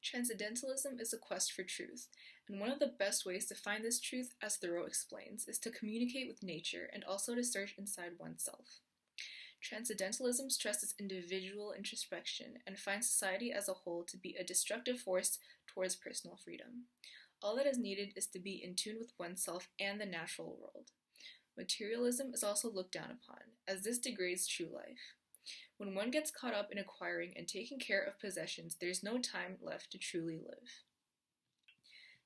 Transcendentalism is a quest for truth, and one of the best ways to find this truth, as Thoreau explains, is to communicate with nature and also to search inside oneself. Transcendentalism stresses individual introspection and finds society as a whole to be a destructive force towards personal freedom. All that is needed is to be in tune with oneself and the natural world. Materialism is also looked down upon, as this degrades true life. When one gets caught up in acquiring and taking care of possessions, there's no time left to truly live.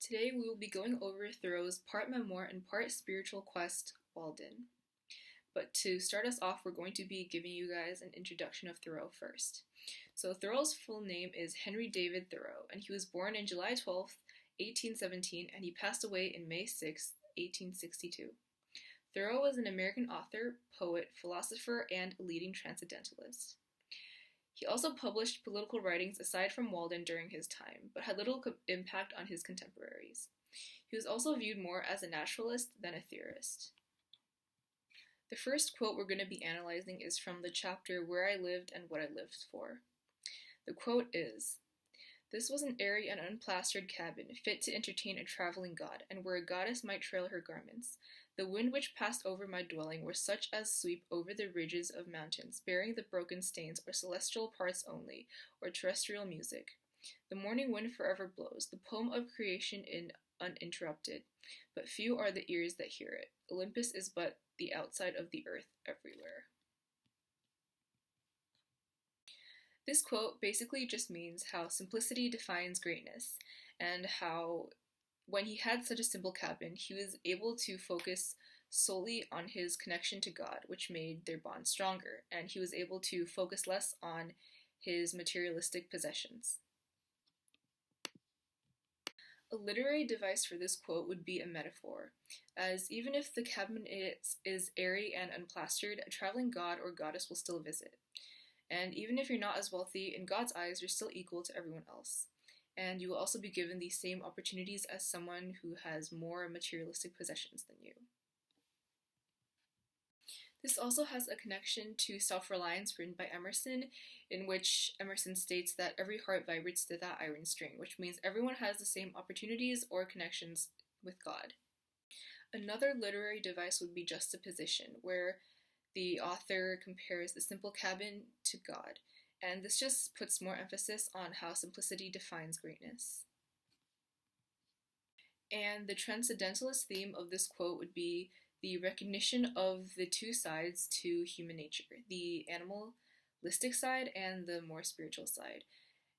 Today we will be going over Thoreau's part memoir and part spiritual quest, Walden. But to start us off, we're going to be giving you guys an introduction of Thoreau first. So Thoreau's full name is Henry David Thoreau, and he was born on July 12th, 1817, and he passed away in May 6th, 1862. Thoreau was an American author, poet, philosopher, and a leading transcendentalist. He also published political writings aside from Walden during his time, but had little impact on his contemporaries. He was also viewed more as a naturalist than a theorist. The first quote we're going to be analyzing is from the chapter Where I Lived and What I Lived For. The quote is, "This was an airy and unplastered cabin, fit to entertain a traveling god, and where a goddess might trail her garments. The wind which passed over my dwelling were such as sweep over the ridges of mountains, bearing the broken stains or celestial parts only, or terrestrial music. The morning wind forever blows, the poem of creation uninterrupted, but few are the ears that hear it. Olympus is but the outside of the earth everywhere." This quote basically just means how simplicity defines greatness, and how when he had such a simple cabin, he was able to focus solely on his connection to God, which made their bond stronger, and he was able to focus less on his materialistic possessions. A literary device for this quote would be a metaphor, as even if the cabin is airy and unplastered, a traveling god or goddess will still visit. And even if you're not as wealthy, in God's eyes, you're still equal to everyone else. And you will also be given the same opportunities as someone who has more materialistic possessions than you. This also has a connection to Self-Reliance, written by Emerson, in which Emerson states that every heart vibrates to that iron string, which means everyone has the same opportunities or connections with God. Another literary device would be juxtaposition, where the author compares the simple cabin to God, and this just puts more emphasis on how simplicity defines greatness. And the transcendentalist theme of this quote would be the recognition of the two sides to human nature, the animalistic side and the more spiritual side,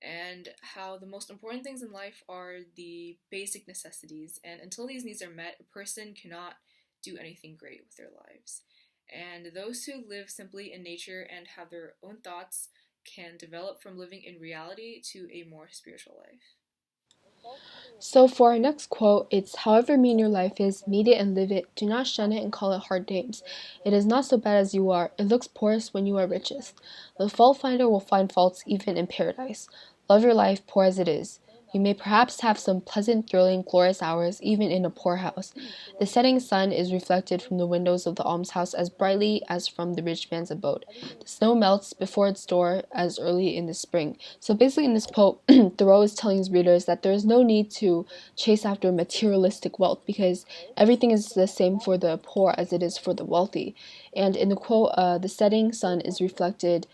and how the most important things in life are the basic necessities, and until these needs are met, a person cannot do anything great with their lives. And those who live simply in nature and have their own thoughts can develop from living in reality to a more spiritual life. So for our next quote, it's however mean your life is, meet it and live it. Do not shun it and call it hard names. It is not so bad as you are. It looks poorest when you are richest. The fault finder will find faults even in paradise. Love your life, poor as it is. You may perhaps have some pleasant, thrilling, glorious hours, even in a poor house. The setting sun is reflected from the windows of the almshouse as brightly as from the rich man's abode. The snow melts before its door as early in the spring. So basically in this quote, Thoreau is telling his readers that there is no need to chase after materialistic wealth because everything is the same for the poor as it is for the wealthy. And in the quote, the setting sun is reflected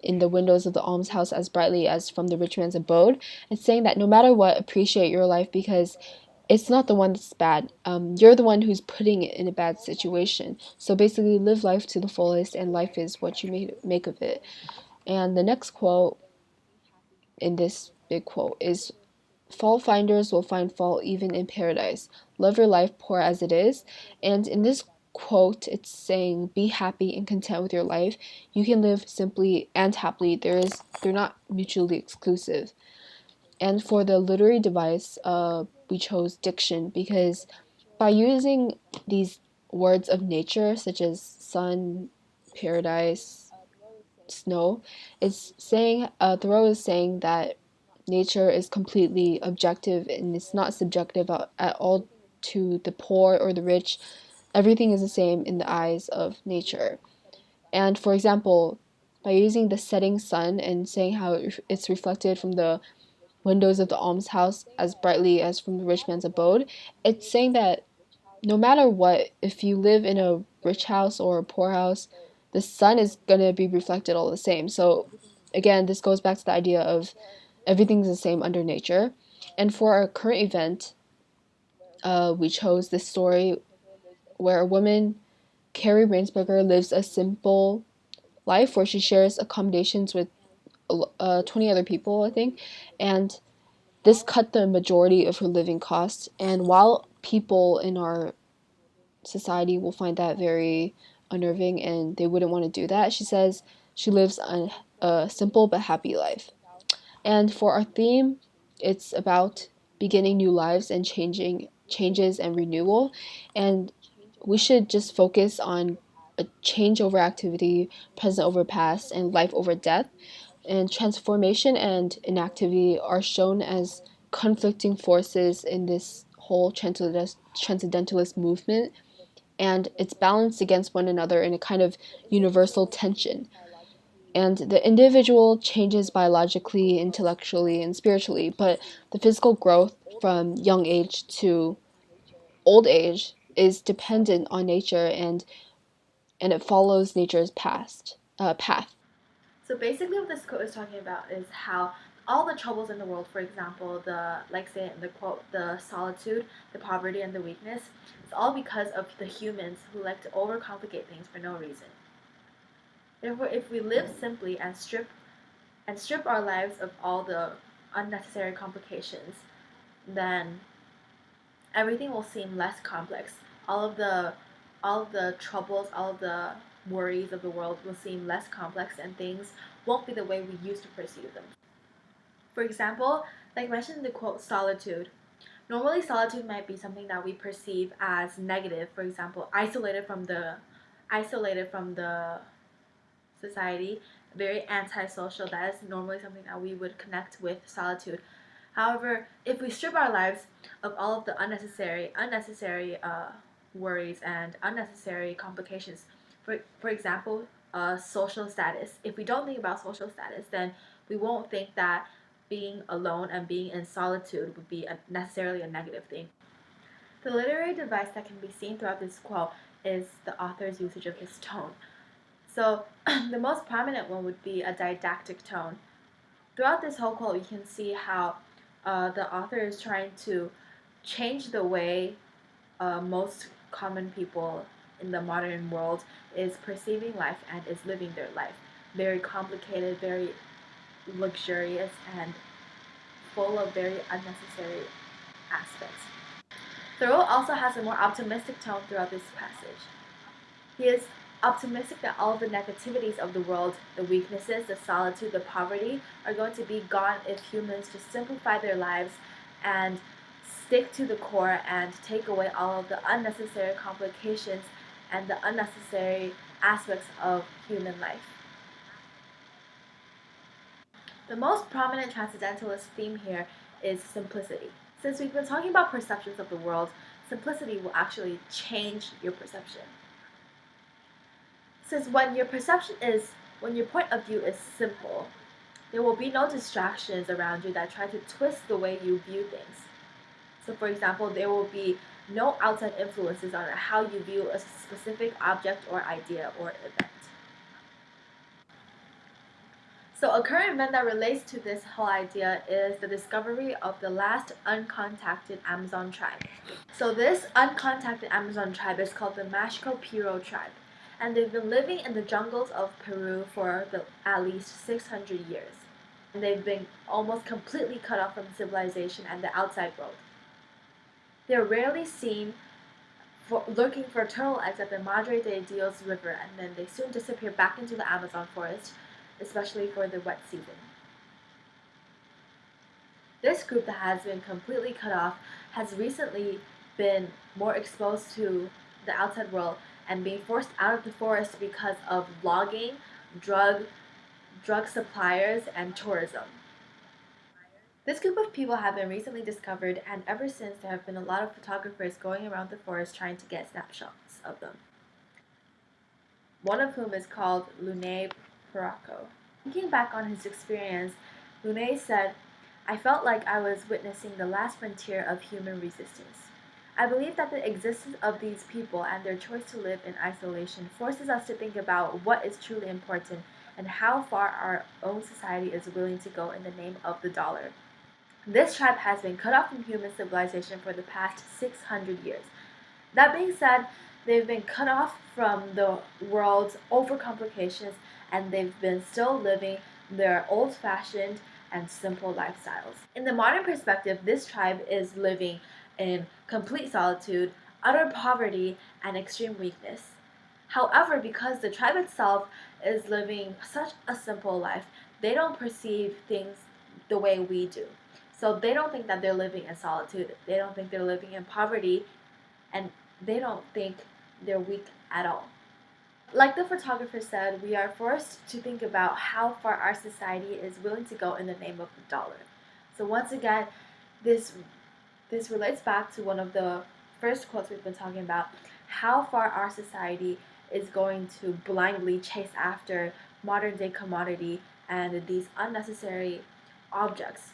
in the windows of the almshouse as brightly as from the rich man's abode. It's saying that no matter what, appreciate your life because it's not the one that's bad. You're the one who's putting it in a bad situation. So basically, live life to the fullest, and life is what you make of it. And the next quote in this big quote is, fault finders will find fault even in paradise. Love your life, poor as it is. And in this quote, it's saying, be happy and content with your life. You can live simply and happily. They're not mutually exclusive. And for the literary device, we chose diction because by using these words of nature, such as sun, paradise, snow, it's saying, Thoreau is saying that nature is completely objective and it's not subjective at all to the poor or the rich. Everything is the same in the eyes of nature. And for example, by using the setting sun and saying how it's reflected from the windows of the almshouse as brightly as from the rich man's abode. It's saying that no matter what, if you live in a rich house or a poor house, the sun is going to be reflected all the same. So, again, this goes back to the idea of everything's the same under nature. And for our current event, we chose this story where a woman, Carrie Rainsberger, lives a simple life where she shares accommodations with 20 other people, I think, and this cut the majority of her living costs. And while people in our society will find that very unnerving and they wouldn't want to do that, she says she lives a simple but happy life. And for our theme, it's about beginning new lives and changes and renewal. And we should just focus on a change over activity, present over past, and life over death. And transformation and inactivity are shown as conflicting forces in this whole transcendentalist movement, and it's balanced against one another in a kind of universal tension. And the individual changes biologically, intellectually, and spiritually, but the physical growth from young age to old age is dependent on nature, and it follows nature's path. So basically, what this quote is talking about is how all the troubles in the world, for example, like say in the quote, the solitude, the poverty, and the weakness, it's all because of the humans who like to overcomplicate things for no reason. Therefore, if we live simply and strip our lives of all the unnecessary complications, then everything will seem less complex. All of the troubles, all of the worries of the world will seem less complex, and things won't be the way we used to perceive them. For example, like mentioned in the quote, solitude. Normally, solitude might be something that we perceive as negative. For example, isolated from the society, very antisocial. That is normally something that we would connect with solitude. However, if we strip our lives of all of the unnecessary worries and unnecessary complications, for example, social status. If we don't think about social status, then we won't think that being alone and being in solitude would be necessarily a negative thing. The literary device that can be seen throughout this quote is the author's usage of his tone. So the most prominent one would be a didactic tone. Throughout this whole quote, you can see how the author is trying to change the way most common people in the modern world is perceiving life and is living their life. Very complicated, very luxurious, and full of very unnecessary aspects. Thoreau also has a more optimistic tone throughout this passage. He is optimistic that all of the negativities of the world, the weaknesses, the solitude, the poverty, are going to be gone if humans just simplify their lives and stick to the core and take away all of the unnecessary complications and the unnecessary aspects of human life. The most prominent transcendentalist theme here is simplicity. Since we've been talking about perceptions of the world, simplicity will actually change your perception. Since when your point of view is simple, there will be no distractions around you that try to twist the way you view things. So for example, there will be no outside influences on how you view a specific object or idea or event. So a current event that relates to this whole idea is the discovery of the last uncontacted Amazon tribe. So this uncontacted Amazon tribe is called the Mashco Piro tribe, and they've been living in the jungles of Peru for at least 600 years. And they've been almost completely cut off from civilization and the outside world. They're rarely seen lurking for turtle eggs at the Madre de Dios River, and then they soon disappear back into the Amazon forest, especially for the wet season. This group that has been completely cut off has recently been more exposed to the outside world and being forced out of the forest because of logging, drug suppliers, and tourism. This group of people have been recently discovered, and ever since there have been a lot of photographers going around the forest trying to get snapshots of them. One of whom is called Lune Paraco. Thinking back on his experience, Lune said, I felt like I was witnessing the last frontier of human resistance. I believe that the existence of these people and their choice to live in isolation forces us to think about what is truly important and how far our own society is willing to go in the name of the dollar. This tribe has been cut off from human civilization for the past 600 years. That being said, they've been cut off from the world's overcomplications and they've been still living their old fashioned and simple lifestyles. In the modern perspective, this tribe is living in complete solitude, utter poverty, and extreme weakness. However, because the tribe itself is living such a simple life, they don't perceive things the way we do. So they don't think that they're living in solitude, they don't think they're living in poverty, and they don't think they're weak at all. Like the photographer said, we are forced to think about how far our society is willing to go in the name of the dollar. So once again, this this relates back to one of the first quotes we've been talking about, how far our society is going to blindly chase after modern day commodity and these unnecessary objects